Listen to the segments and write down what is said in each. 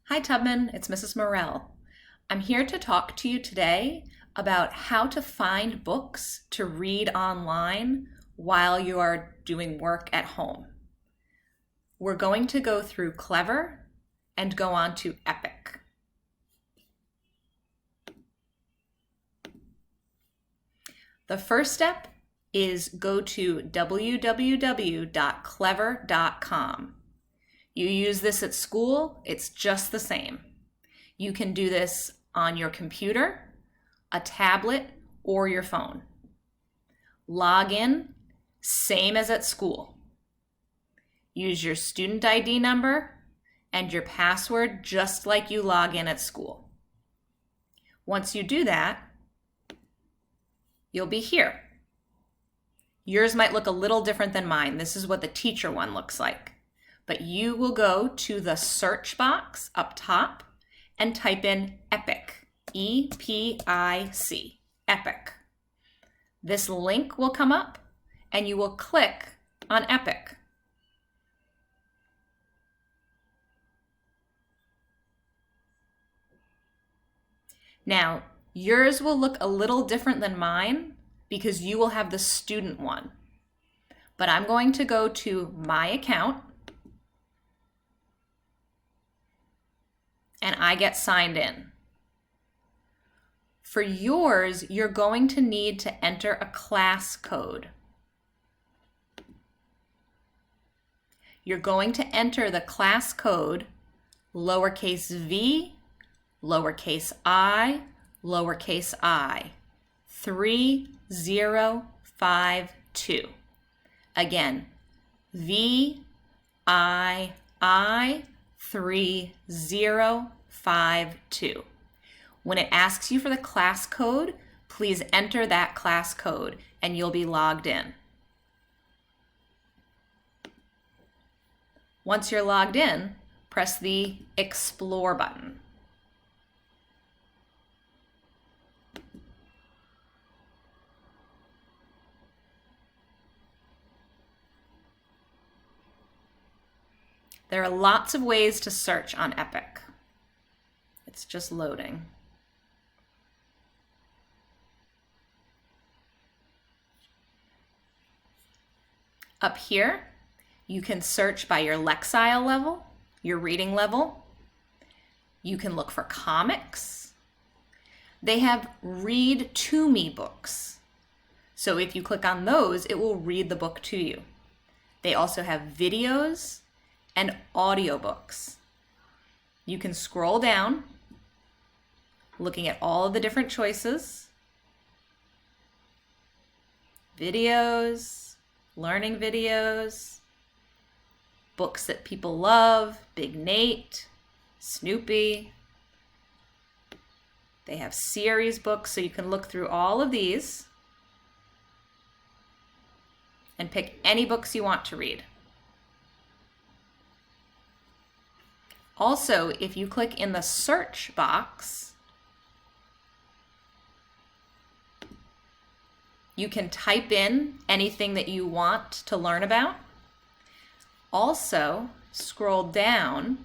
Hi Tubman, it's Mrs. Morell. I'm here to talk to you today about how to find books to read online while you are doing work at home. We're going to go through Clever and go on to Epic. The first step is go to www.clever.com. You use this at school, it's just the same. You can do this on your computer, a tablet, or your phone. Log in, same as at school. Use your student ID number and your password just like you log in at school. Once you do that, you'll be here. Yours might look a little different than mine. This is what the teacher one looks like. But you will go to the search box up top and type in EPIC, E-P-I-C, EPIC. This link will come up and you will click on EPIC. Now, yours will look a little different than mine because you will have the student one. But I'm going to go to my account and I get signed in. For yours, you're going to need to enter a class code. You're going to enter the class code lowercase v, lowercase I, 3052. Again, V-I-I 3052. When it asks you for the class code, please enter that class code and you'll be logged in. Once you're logged in, press the Explore button. There are lots of ways to search on Epic. It's just loading. Up here, you can search by your Lexile level, your reading level. You can look for comics. They have Read to Me books. So if you click on those, it will read the book to you. They also have videos and audiobooks. You can scroll down, looking at all of the different choices. Videos, learning videos, books that people love, Big Nate, Snoopy. They have series books, so you can look through all of these and pick any books you want to read. Also, if you click in the search box, you can type in anything that you want to learn about. Also, scroll down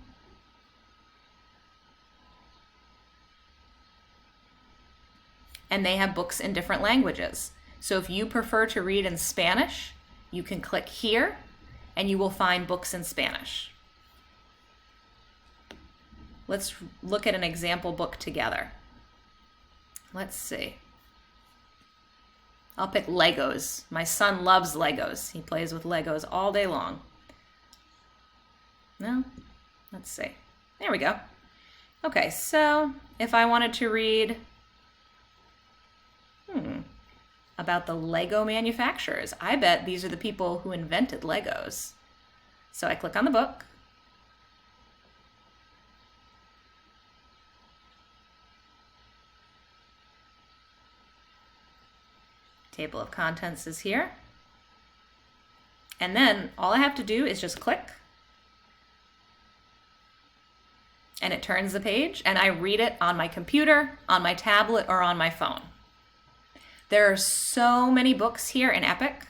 and they have books in different languages. So if you prefer to read in Spanish, you can click here and you will find books in Spanish. Let's look at an example book together. Let's see. I'll pick Legos. My son loves Legos. He plays with Legos all day long. No? Let's see. There we go. Okay, so if I wanted to read about the Lego manufacturers, I bet these are the people who invented Legos. So I click on the book. Table of contents is here. And then all I have to do is just click. And it turns the page and I read it on my computer, on my tablet, or on my phone. There are so many books here in Epic.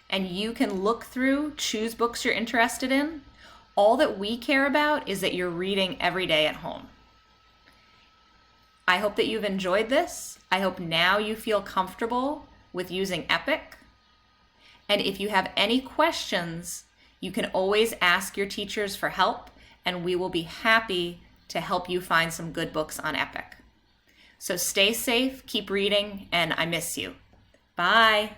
And you can look through, choose books you're interested in. All that we care about is that you're reading every day at home. I hope that you've enjoyed this. I hope now you feel comfortable with using Epic. And if you have any questions, you can always ask your teachers for help, and we will be happy to help you find some good books on Epic. So stay safe, keep reading, and I miss you. Bye.